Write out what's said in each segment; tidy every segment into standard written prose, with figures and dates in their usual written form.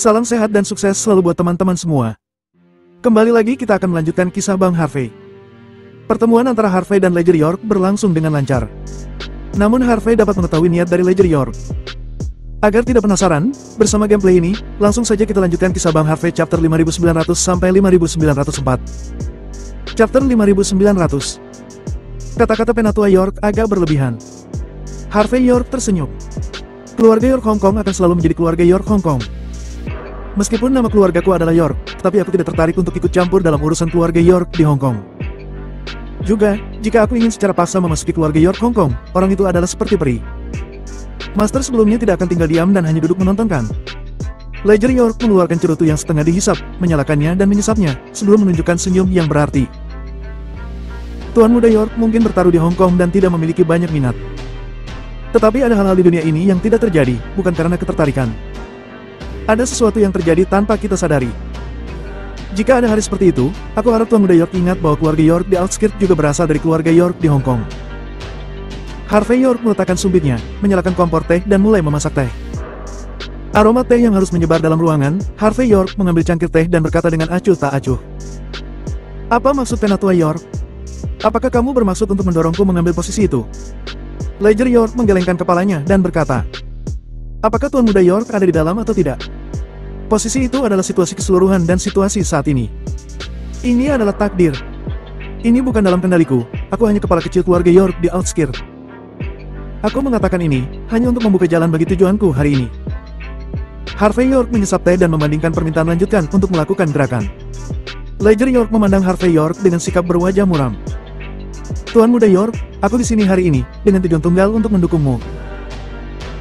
Salam sehat dan sukses selalu buat teman-teman semua. Kembali lagi kita akan melanjutkan kisah Bang Harvey. Pertemuan antara Harvey dan Ledger York berlangsung dengan lancar. Namun Harvey dapat mengetahui niat dari Ledger York. Agar tidak penasaran, bersama gameplay ini, langsung saja kita lanjutkan kisah Bang Harvey chapter 5900 sampai 5904. Chapter 5900. Kata-kata penatua York agak berlebihan. Harvey York tersenyum. Keluarga York Hong Kong akan selalu menjadi keluarga York Hong Kong. Meskipun nama keluargaku adalah York, tapi aku tidak tertarik untuk ikut campur dalam urusan keluarga York di Hong Kong. Juga, jika aku ingin secara paksa memasuki keluarga York Hong Kong, orang itu adalah seperti peri. Master sebelumnya tidak akan tinggal diam dan hanya duduk menontonkan. Ledger York mengeluarkan cerutu yang setengah dihisap, menyalakannya dan menyesapnya, sebelum menunjukkan senyum yang berarti. Tuan muda York mungkin bertaruh di Hong Kong dan tidak memiliki banyak minat. Tetapi ada hal-hal di dunia ini yang tidak terjadi, bukan karena ketertarikan. Ada sesuatu yang terjadi tanpa kita sadari. Jika ada hari seperti itu, aku harap Tuan muda York ingat bahwa keluarga York di outskirt juga berasal dari keluarga York di Hong Kong. Harvey York meletakkan sumpitnya, menyalakan kompor teh dan mulai memasak teh. Aroma teh yang harus menyebar dalam ruangan, Harvey York mengambil cangkir teh dan berkata dengan acuh tak acuh. Apa maksud penatua York? Apakah kamu bermaksud untuk mendorongku mengambil posisi itu? Ledger York menggelengkan kepalanya dan berkata, apakah Tuan muda York ada di dalam atau tidak? Posisi itu adalah situasi keseluruhan dan situasi saat ini. Ini adalah takdir. Ini bukan dalam kendaliku, aku hanya kepala kecil keluarga York di outskirt. Aku mengatakan ini, hanya untuk membuka jalan bagi tujuanku hari ini. Harvey York menyesap teh dan membandingkan permintaan lanjutkan untuk melakukan gerakan. Ledger York memandang Harvey York dengan sikap berwajah muram. Tuan muda York, aku di sini hari ini, dengan tujuan tunggal untuk mendukungmu.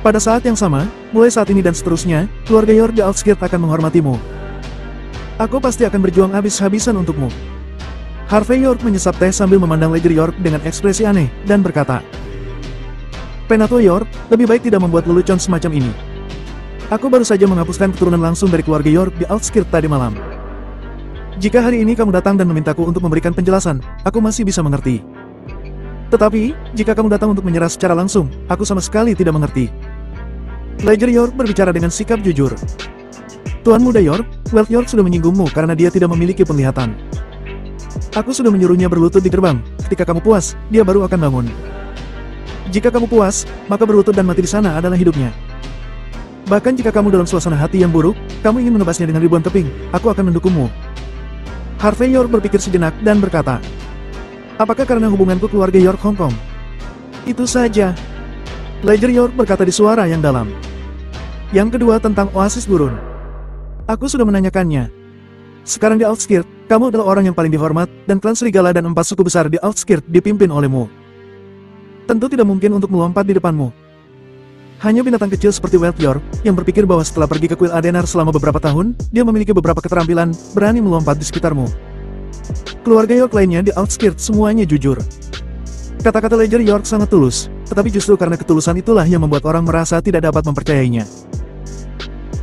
Pada saat yang sama, mulai saat ini dan seterusnya, keluarga York di outskirt akan menghormatimu. Aku pasti akan berjuang habis-habisan untukmu. Harvey York menyesap teh sambil memandang Ledger York dengan ekspresi aneh, dan berkata, penatua York, lebih baik tidak membuat lelucon semacam ini. Aku baru saja menghapuskan keturunan langsung dari keluarga York di outskirt tadi malam. Jika hari ini kamu datang dan memintaku untuk memberikan penjelasan, aku masih bisa mengerti. Tetapi, jika kamu datang untuk menyerah secara langsung, aku sama sekali tidak mengerti. Ledger York berbicara dengan sikap jujur. Tuan muda York, Wealth York sudah menyinggungmu karena dia tidak memiliki penglihatan. Aku sudah menyuruhnya berlutut di gerbang, ketika kamu puas, dia baru akan bangun. Jika kamu puas, maka berlutut dan mati di sana adalah hidupnya. Bahkan jika kamu dalam suasana hati yang buruk, kamu ingin menebasnya dengan ribuan keping, aku akan mendukungmu. Harvey York berpikir sejenak dan berkata, apakah karena hubunganku keluarga York Hong Kong? Itu saja. Ledger York berkata di suara yang dalam. Yang kedua tentang Oasis Gurun. Aku sudah menanyakannya. Sekarang di outskirt, kamu adalah orang yang paling dihormat, dan klan serigala dan 4 suku besar di outskirt dipimpin olehmu. Tentu tidak mungkin untuk melompat di depanmu. Hanya binatang kecil seperti Wealth York, yang berpikir bahwa setelah pergi ke kuil Adenar selama beberapa tahun, dia memiliki beberapa keterampilan, berani melompat di sekitarmu. Keluarga York lainnya di outskirt semuanya jujur. Kata-kata Ledger York sangat tulus, tetapi justru karena ketulusan itulah yang membuat orang merasa tidak dapat mempercayainya.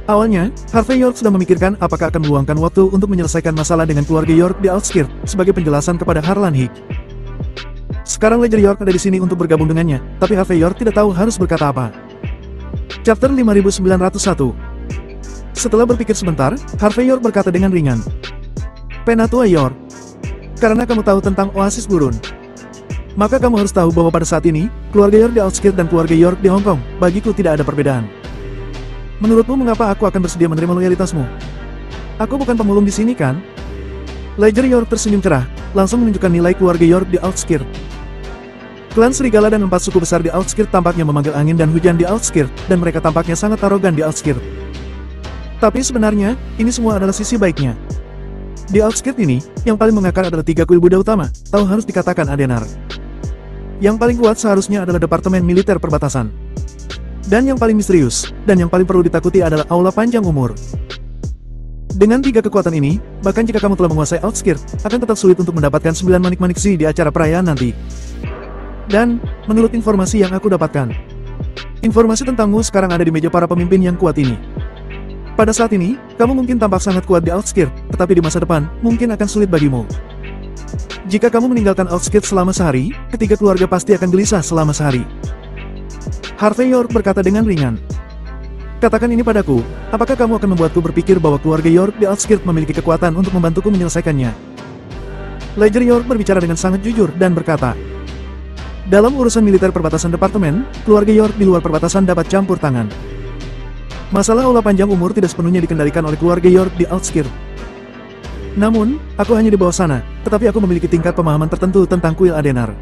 Awalnya, Harvey York sudah memikirkan apakah akan meluangkan waktu untuk menyelesaikan masalah dengan keluarga York di outskirt, sebagai penjelasan kepada Harlan Hick. Sekarang Ledger York ada di sini untuk bergabung dengannya, tapi Harvey York tidak tahu harus berkata apa. Chapter 5901. Setelah berpikir sebentar, Harvey York berkata dengan ringan. Penatua York, karena kamu tahu tentang Oasis Gurun, maka kamu harus tahu bahwa pada saat ini, keluarga York di outskirt dan keluarga York di Hong Kong, bagiku tidak ada perbedaan. Menurutmu mengapa aku akan bersedia menerima loyalitasmu? Aku bukan pemulung di sini kan? Ledger York tersenyum cerah, langsung menunjukkan nilai keluarga York di outskirt. Klan serigala dan 4 suku besar di outskirt tampaknya memanggil angin dan hujan di outskirt, dan mereka tampaknya sangat arogan di outskirt. Tapi sebenarnya, ini semua adalah sisi baiknya. Di outskirt ini, yang paling mengakar adalah 3 kuil Buddha utama, atau harus dikatakan Adenar. Yang paling kuat seharusnya adalah Departemen Militer Perbatasan. Dan yang paling misterius, dan yang paling perlu ditakuti adalah Aula Panjang Umur. Dengan 3 kekuatan ini, bahkan jika kamu telah menguasai outskirt, akan tetap sulit untuk mendapatkan 9 manik-manik Z di acara perayaan nanti. Dan, menurut informasi yang aku dapatkan, informasi tentangmu sekarang ada di meja para pemimpin yang kuat ini. Pada saat ini, kamu mungkin tampak sangat kuat di outskirt, tetapi di masa depan, mungkin akan sulit bagimu. Jika kamu meninggalkan outskirt selama sehari, ketiga keluarga pasti akan gelisah selama sehari. Harvey York berkata dengan ringan. Katakan ini padaku, apakah kamu akan membuatku berpikir bahwa keluarga York di Outskirt memiliki kekuatan untuk membantuku menyelesaikannya? Ledger York berbicara dengan sangat jujur dan berkata, dalam urusan militer perbatasan departemen, keluarga York di luar perbatasan dapat campur tangan. Masalah aula panjang umur tidak sepenuhnya dikendalikan oleh keluarga York di Outskirt. Namun, aku hanya di bawah sana, tetapi aku memiliki tingkat pemahaman tertentu tentang kuil Adenar.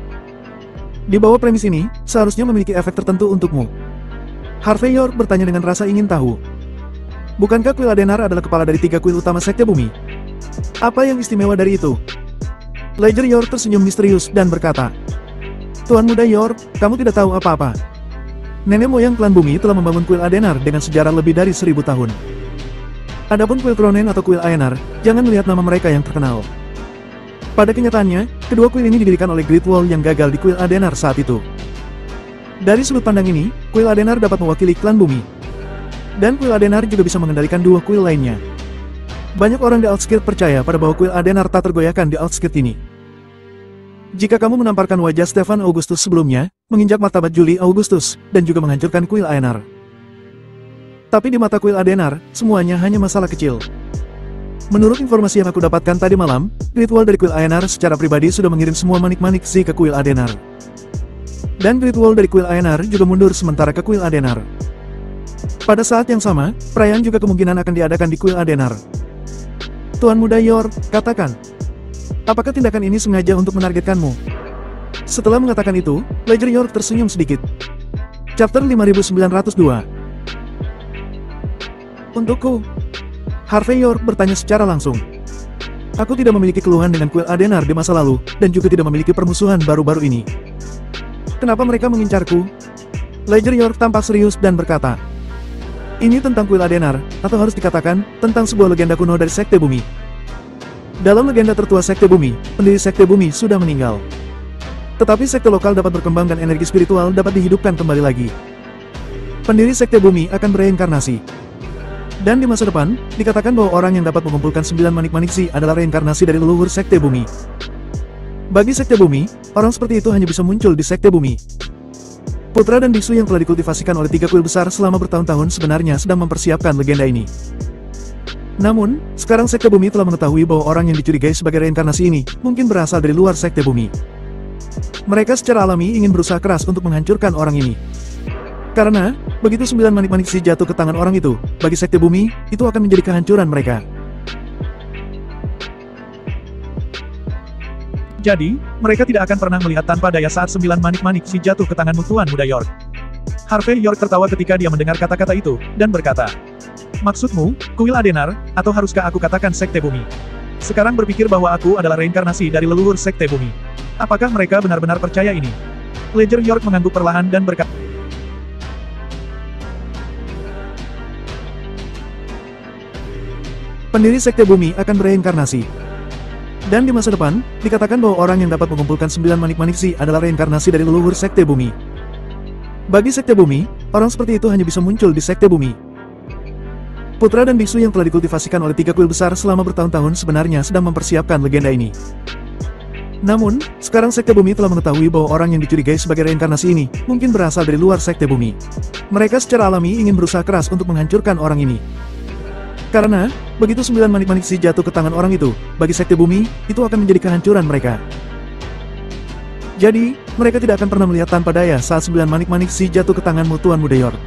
Di bawah premis ini, seharusnya memiliki efek tertentu untukmu. Harvey York bertanya dengan rasa ingin tahu. Bukankah kuil Adenar adalah kepala dari 3 kuil utama Sekte Bumi? Apa yang istimewa dari itu? Ledger York tersenyum misterius dan berkata, Tuan Muda York, kamu tidak tahu apa-apa. Nenek moyang klan bumi telah membangun kuil Adenar dengan sejarah lebih dari 1000 tahun. Adapun kuil Kronen atau kuil Aenar, jangan melihat nama mereka yang terkenal. Pada kenyataannya, kedua kuil ini didirikan oleh Great Wall yang gagal di kuil Adenar saat itu. Dari sudut pandang ini, kuil Adenar dapat mewakili klan bumi. Dan kuil Adenar juga bisa mengendalikan 2 kuil lainnya. Banyak orang di Outskirt percaya pada bahwa kuil Adenar tak tergoyahkan di Outskirt ini. Jika kamu menamparkan wajah Stefan Augustus sebelumnya, menginjak martabat Julie Augustus, dan juga menghancurkan kuil Aenar. Tapi di mata kuil Adenar, semuanya hanya masalah kecil. Menurut informasi yang aku dapatkan tadi malam, Great Wall dari kuil Aenar secara pribadi sudah mengirim semua manik-manik Z ke kuil Adenar. Dan Great Wall dari kuil Aenar juga mundur sementara ke kuil Adenar. Pada saat yang sama, perayaan juga kemungkinan akan diadakan di kuil Adenar. Tuan Muda York, katakan, apakah tindakan ini sengaja untuk menargetkanmu? Setelah mengatakan itu, Ledger York tersenyum sedikit. Chapter 5902. Untukku, Harvey York bertanya secara langsung. Aku tidak memiliki keluhan dengan kuil Adenar di masa lalu, dan juga tidak memiliki permusuhan baru-baru ini. Kenapa mereka mengincarku? Ledger York tampak serius dan berkata, ini tentang kuil Adenar, atau harus dikatakan, tentang sebuah legenda kuno dari Sekte Bumi. Dalam legenda tertua Sekte Bumi, pendiri Sekte Bumi sudah meninggal. Tetapi sekte lokal dapat berkembang dan energi spiritual dapat dihidupkan kembali lagi. Pendiri Sekte Bumi akan bereinkarnasi. Dan di masa depan, dikatakan bahwa orang yang dapat mengumpulkan 9 manik-manik Z adalah reinkarnasi dari leluhur Sekte Bumi. Bagi Sekte Bumi, orang seperti itu hanya bisa muncul di Sekte Bumi. Putra dan biksu yang telah dikultivasikan oleh 3 kuil besar selama bertahun-tahun sebenarnya sedang mempersiapkan legenda ini. Namun, sekarang Sekte Bumi telah mengetahui bahwa orang yang dicurigai sebagai reinkarnasi ini mungkin berasal dari luar Sekte Bumi. Mereka secara alami ingin berusaha keras untuk menghancurkan orang ini. Karena, begitu 9 manik-manik Z jatuh ke tangan orang itu, bagi Sekte Bumi, itu akan menjadi kehancuran mereka. Jadi, mereka tidak akan pernah melihat tanpa daya saat 9 manik-manik Z jatuh ke tanganmu Tuan Muda York. Harvey York tertawa ketika dia mendengar kata-kata itu, dan berkata, maksudmu, kuil Adenar, atau haruskah aku katakan Sekte Bumi? Sekarang berpikir bahwa aku adalah reinkarnasi dari leluhur Sekte Bumi. Apakah mereka benar-benar percaya ini? Ledger York mengangguk perlahan dan berkata, pendiri Sekte Bumi akan bereinkarnasi. Dan di masa depan, dikatakan bahwa orang yang dapat mengumpulkan 9 manik-manik Z adalah reinkarnasi dari leluhur Sekte Bumi. Bagi Sekte Bumi, orang seperti itu hanya bisa muncul di Sekte Bumi. Putra dan biksu yang telah dikultivasikan oleh 3 kuil besar selama bertahun-tahun sebenarnya sedang mempersiapkan legenda ini. Namun, sekarang Sekte Bumi telah mengetahui bahwa orang yang dicurigai sebagai reinkarnasi ini mungkin berasal dari luar Sekte Bumi. Mereka secara alami ingin berusaha keras untuk menghancurkan orang ini. Karena, begitu 9 manik-manik Z jatuh ke tangan orang itu, bagi Sekte Bumi, itu akan menjadi kehancuran mereka. Jadi, mereka tidak akan pernah melihat tanpa daya saat 9 manik-manik Z jatuh ke tanganmu Tuan Muda York.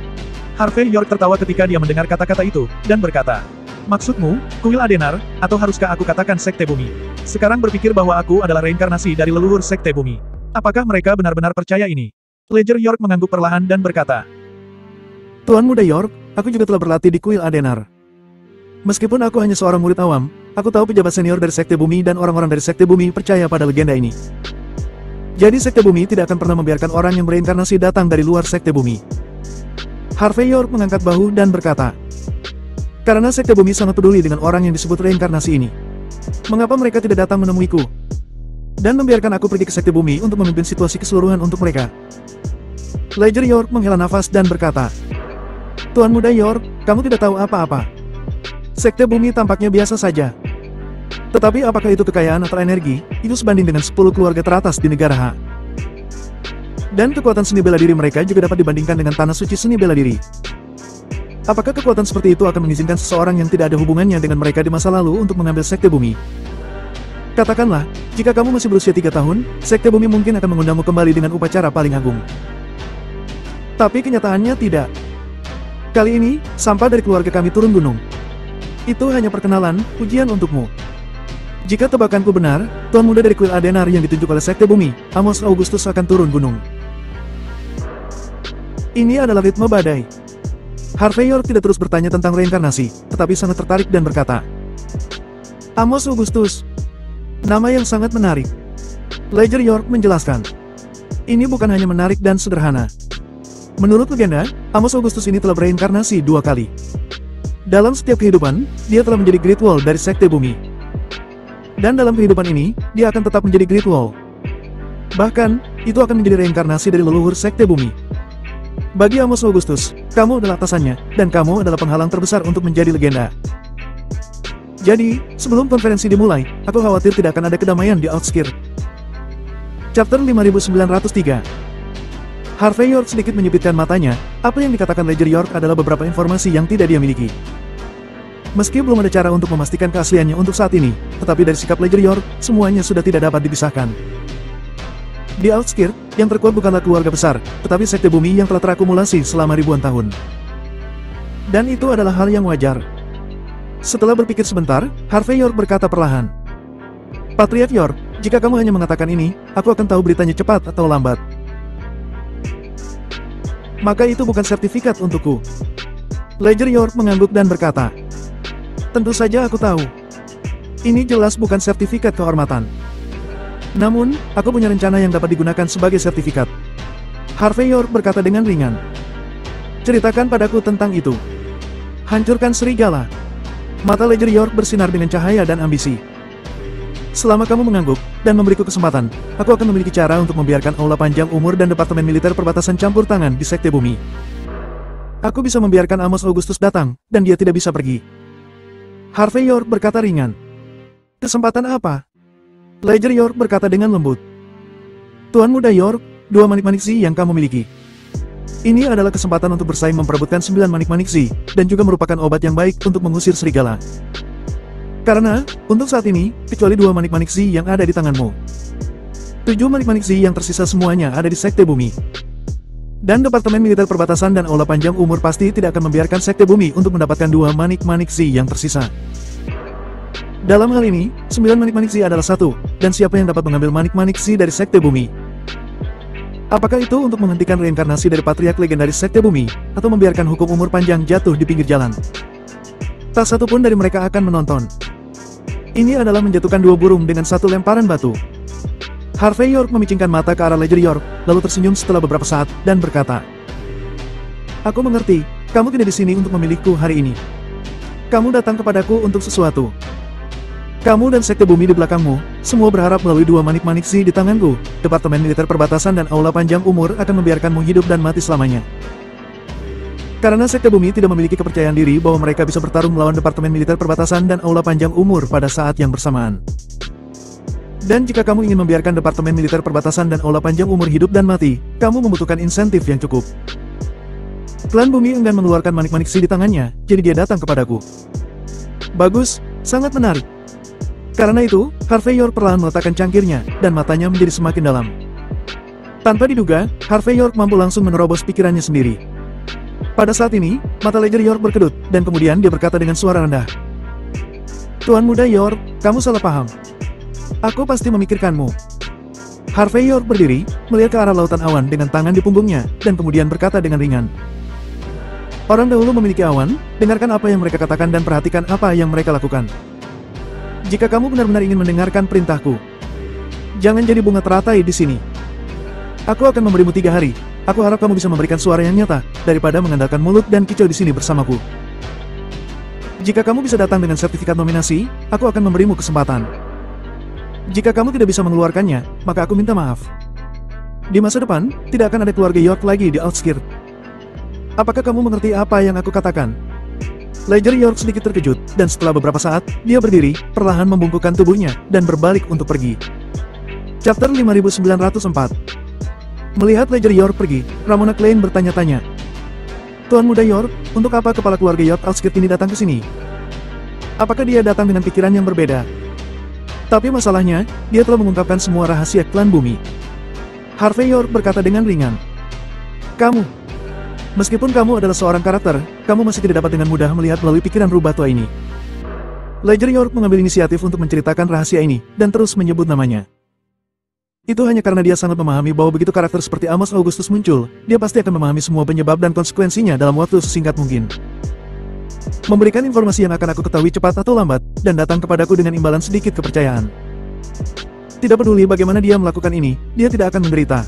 Harvey York tertawa ketika dia mendengar kata-kata itu, dan berkata, maksudmu, kuil Adenar, atau haruskah aku katakan Sekte Bumi? Sekarang berpikir bahwa aku adalah reinkarnasi dari leluhur Sekte Bumi. Apakah mereka benar-benar percaya ini? Ledger York mengangguk perlahan dan berkata, Tuan Muda York, aku juga telah berlatih di kuil Adenar. Meskipun aku hanya seorang murid awam, aku tahu pejabat senior dari Sekte Bumi dan orang-orang dari Sekte Bumi percaya pada legenda ini. Jadi Sekte Bumi tidak akan pernah membiarkan orang yang bereinkarnasi datang dari luar Sekte Bumi. Harvey York mengangkat bahu dan berkata, karena Sekte Bumi sangat peduli dengan orang yang disebut reinkarnasi ini. Mengapa mereka tidak datang menemuiku? Dan membiarkan aku pergi ke Sekte Bumi untuk memimpin situasi keseluruhan untuk mereka. Ledger York menghela nafas dan berkata, Tuan Muda York, kamu tidak tahu apa-apa. Sekte Bumi tampaknya biasa saja. Tetapi apakah itu kekayaan atau energi, itu sebanding dengan 10 keluarga teratas di negara H. Dan kekuatan seni bela diri mereka juga dapat dibandingkan dengan tanah suci seni bela diri. apakah kekuatan seperti itu akan mengizinkan seseorang yang tidak ada hubungannya dengan mereka di masa lalu untuk mengambil Sekte Bumi? Katakanlah, jika kamu masih berusia 3 tahun, Sekte Bumi mungkin akan mengundangmu kembali dengan upacara paling agung. Tapi kenyataannya tidak. Kali ini, sampah dari keluarga kami turun gunung. Itu hanya perkenalan, ujian untukmu. Jika tebakanku benar, Tuan Muda dari Kuil Adenar yang ditunjuk oleh Sekte Bumi, Amos Augustus akan turun gunung. Ini adalah ritme badai. Harvey York tidak terus bertanya tentang reinkarnasi, tetapi sangat tertarik dan berkata, Amos Augustus. Nama yang sangat menarik. Ledger York menjelaskan. Ini bukan hanya menarik dan sederhana. Menurut legenda, Amos Augustus ini telah bereinkarnasi 2 kali. Dalam setiap kehidupan, dia telah menjadi Great Wall dari Sekte Bumi. Dan dalam kehidupan ini, dia akan tetap menjadi Great Wall. Bahkan, itu akan menjadi reinkarnasi dari leluhur Sekte Bumi. Bagi Amos Augustus, kamu adalah atasannya, dan kamu adalah penghalang terbesar untuk menjadi legenda. Jadi, sebelum konferensi dimulai, aku khawatir tidak akan ada kedamaian di Outskirt. Chapter 5903. Harvey York sedikit menyipitkan matanya, apa yang dikatakan Ledger York adalah beberapa informasi yang tidak dia miliki. Meski belum ada cara untuk memastikan keasliannya untuk saat ini, tetapi dari sikap Ledger York, semuanya sudah tidak dapat dipisahkan. Di Outskirt, yang terkuat bukanlah keluarga besar, tetapi Sekte Bumi yang telah terakumulasi selama ribuan tahun. Dan itu adalah hal yang wajar. Setelah berpikir sebentar, Harvey York berkata perlahan. Patriarch York, jika kamu hanya mengatakan ini, aku akan tahu beritanya cepat atau lambat. Maka itu bukan sertifikat untukku. Ledger York mengangguk dan berkata. Tentu saja aku tahu. Ini jelas bukan sertifikat kehormatan. Namun, aku punya rencana yang dapat digunakan sebagai sertifikat. Harvey York berkata dengan ringan. Ceritakan padaku tentang itu. Hancurkan serigala. Mata Ledger York bersinar dengan cahaya dan ambisi. Selama kamu mengangguk, dan memberiku kesempatan, aku akan memiliki cara untuk membiarkan Aula Panjang Umur dan Departemen Militer Perbatasan campur tangan di Sekte Bumi. Aku bisa membiarkan Amos Augustus datang, dan dia tidak bisa pergi. Harvey York berkata ringan. Kesempatan apa? Ledger York berkata dengan lembut. Tuan Muda York, 2 manik-manik Z yang kamu miliki. Ini adalah kesempatan untuk bersaing memperebutkan 9 manik-manik Z, dan juga merupakan obat yang baik untuk mengusir serigala. Karena, untuk saat ini, kecuali 2 manik-manik Z yang ada di tanganmu. 7 manik-manik Z yang tersisa semuanya ada di Sekte Bumi. Dan Departemen Militer Perbatasan dan Aula Panjang Umur pasti tidak akan membiarkan Sekte Bumi untuk mendapatkan 2 manik-manik Z yang tersisa. Dalam hal ini, 9 manik-manik Z adalah 1, dan siapa yang dapat mengambil manik-manik Z dari Sekte Bumi? Apakah itu untuk menghentikan reinkarnasi dari Patriark legendaris Sekte Bumi, atau membiarkan hukum umur panjang jatuh di pinggir jalan? Tak satu pun dari mereka akan menonton. Ini adalah menjatuhkan 2 burung dengan 1 lemparan batu. Harvey York memicingkan mata ke arah Ledger York, lalu tersenyum setelah beberapa saat, dan berkata, Aku mengerti, kamu tidak di sini untuk memilihku hari ini. Kamu datang kepadaku untuk sesuatu. Kamu dan Sekte Bumi di belakangmu, semua berharap melalui 2 manik-manik Z di tanganku, Departemen Militer Perbatasan dan Aula Panjang Umur akan membiarkanmu hidup dan mati selamanya. Karena Sekte Bumi tidak memiliki kepercayaan diri bahwa mereka bisa bertarung melawan Departemen Militer Perbatasan dan Aula Panjang Umur pada saat yang bersamaan. Dan jika kamu ingin membiarkan Departemen Militer Perbatasan dan Aula Panjang Umur hidup dan mati, kamu membutuhkan insentif yang cukup. Klan Bumi enggan mengeluarkan manik-manik Z di tangannya, jadi dia datang kepadaku. Bagus, sangat menarik. Karena itu, Harvey York perlahan meletakkan cangkirnya, dan matanya menjadi semakin dalam. Tanpa diduga, Harvey York mampu langsung menerobos pikirannya sendiri. Pada saat ini, mata Ledger York berkedut, dan kemudian dia berkata dengan suara rendah. Tuan Muda York, kamu salah paham. Aku pasti memikirkanmu. Harvey York berdiri, melihat ke arah lautan awan dengan tangan di punggungnya, dan kemudian berkata dengan ringan. Orang dahulu memiliki awan, dengarkan apa yang mereka katakan dan perhatikan apa yang mereka lakukan. Jika kamu benar-benar ingin mendengarkan perintahku, jangan jadi bunga teratai di sini. Aku akan memberimu 3 hari. Aku harap kamu bisa memberikan suara yang nyata, daripada mengandalkan mulut dan kicau di sini bersamaku. Jika kamu bisa datang dengan sertifikat nominasi, aku akan memberimu kesempatan. Jika kamu tidak bisa mengeluarkannya, maka aku minta maaf. Di masa depan, tidak akan ada keluarga York lagi di Outskirt. Apakah kamu mengerti apa yang aku katakan? Ledger York sedikit terkejut, dan setelah beberapa saat, dia berdiri, perlahan membungkukkan tubuhnya, dan berbalik untuk pergi. Chapter 5904. Melihat Ledger York pergi, Ramona Klein bertanya-tanya. Tuan Muda York, untuk apa kepala keluarga York Outskirt ini datang ke sini? Apakah dia datang dengan pikiran yang berbeda? Tapi masalahnya, dia telah mengungkapkan semua rahasia klan bumi. Harvey York berkata dengan ringan. Meskipun kamu adalah seorang karakter, kamu masih tidak dapat dengan mudah melihat melalui pikiran rubah tua ini. Ledger York mengambil inisiatif untuk menceritakan rahasia ini, dan terus menyebut namanya. Itu hanya karena dia sangat memahami bahwa begitu karakter seperti Amos Augustus muncul, dia pasti akan memahami semua penyebab dan konsekuensinya dalam waktu sesingkat mungkin. Memberikan informasi yang akan aku ketahui cepat atau lambat, dan datang kepadaku dengan imbalan sedikit kepercayaan. Tidak peduli bagaimana dia melakukan ini, dia tidak akan menderita.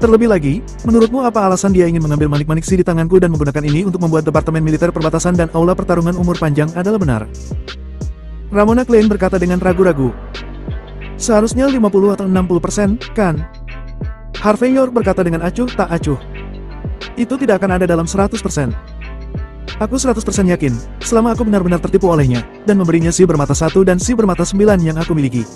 Terlebih lagi, menurutmu apa alasan dia ingin mengambil manik-manik si di tanganku dan menggunakan ini untuk membuat Departemen Militer Perbatasan dan Aula Pertarungan Umur Panjang adalah benar? Ramona Klein berkata dengan ragu-ragu. Seharusnya 50 atau 60%, kan? Harvey York berkata dengan acuh tak acuh. Itu tidak akan ada dalam 100%. Aku 100% yakin, selama aku benar-benar tertipu olehnya, dan memberinya si bermata 1 dan si bermata 9 yang aku miliki.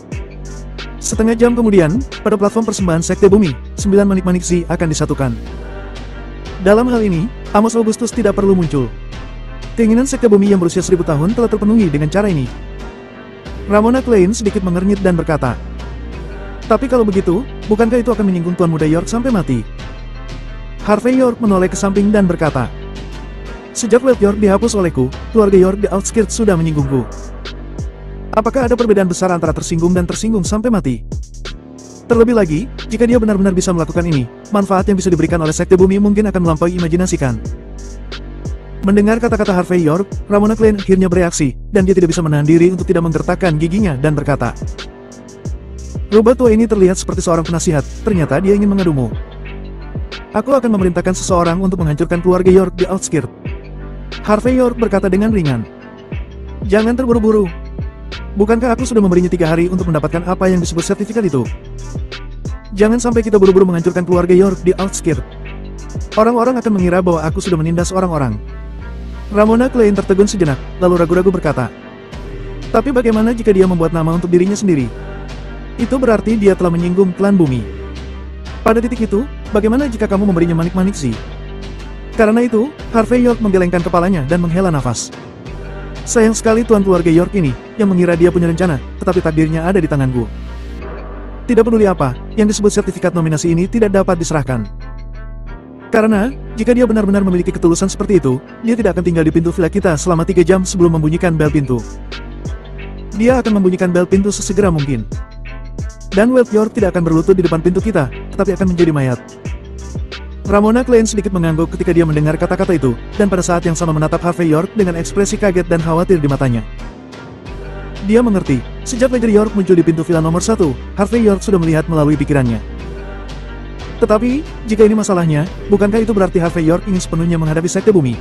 Setengah jam kemudian, pada platform persembahan Sekte Bumi, 9 manik-manik si akan disatukan. Dalam hal ini, Amos Augustus tidak perlu muncul. Keinginan Sekte Bumi yang berusia 1000 tahun telah terpenuhi dengan cara ini. Ramona Klein sedikit mengernyit dan berkata, tapi kalau begitu, bukankah itu akan menyinggung Tuan Muda York sampai mati? Harvey York menoleh ke samping dan berkata, sejak Weld York dihapus olehku, keluarga York di Outskirts sudah menyinggungku. Apakah ada perbedaan besar antara tersinggung dan tersinggung sampai mati? Terlebih lagi, jika dia benar-benar bisa melakukan ini, manfaat yang bisa diberikan oleh Sekte Bumi mungkin akan melampaui imajinasikan. Mendengar kata-kata Harvey York, Ramona Klein akhirnya bereaksi, dan dia tidak bisa menahan diri untuk tidak menggertakkan giginya dan berkata, rubah tua ini terlihat seperti seorang penasihat, ternyata dia ingin mengadumu. Aku akan memerintahkan seseorang untuk menghancurkan keluarga York di Outskirts. Harvey York berkata dengan ringan. Jangan terburu-buru. Bukankah aku sudah memberinya 3 hari untuk mendapatkan apa yang disebut sertifikat itu? Jangan sampai kita buru-buru menghancurkan keluarga York di Outskirts. Orang-orang akan mengira bahwa aku sudah menindas orang-orang. Ramona Klein tertegun sejenak, lalu ragu-ragu berkata, tapi bagaimana jika dia membuat nama untuk dirinya sendiri? Itu berarti dia telah menyinggung klan bumi. Pada titik itu, bagaimana jika kamu memberinya manik-manik si? Karena itu, Harvey York menggelengkan kepalanya dan menghela nafas. Sayang sekali tuan keluarga York ini, yang mengira dia punya rencana, tetapi takdirnya ada di tanganku. Tidak peduli apa, yang disebut sertifikat nominasi ini tidak dapat diserahkan. Karena, jika dia benar-benar memiliki ketulusan seperti itu, dia tidak akan tinggal di pintu villa kita selama 3 jam sebelum membunyikan bel pintu. Dia akan membunyikan bel pintu sesegera mungkin. Dan Weld York tidak akan berlutut di depan pintu kita, tetapi akan menjadi mayat. Ramona Klein sedikit mengangguk ketika dia mendengar kata-kata itu, dan pada saat yang sama menatap Harvey York dengan ekspresi kaget dan khawatir di matanya. Dia mengerti, sejak Ledger York muncul di pintu villa nomor 1, Harvey York sudah melihat melalui pikirannya. Tetapi, jika ini masalahnya, bukankah itu berarti Harvey York ingin sepenuhnya menghadapi Sekte Bumi?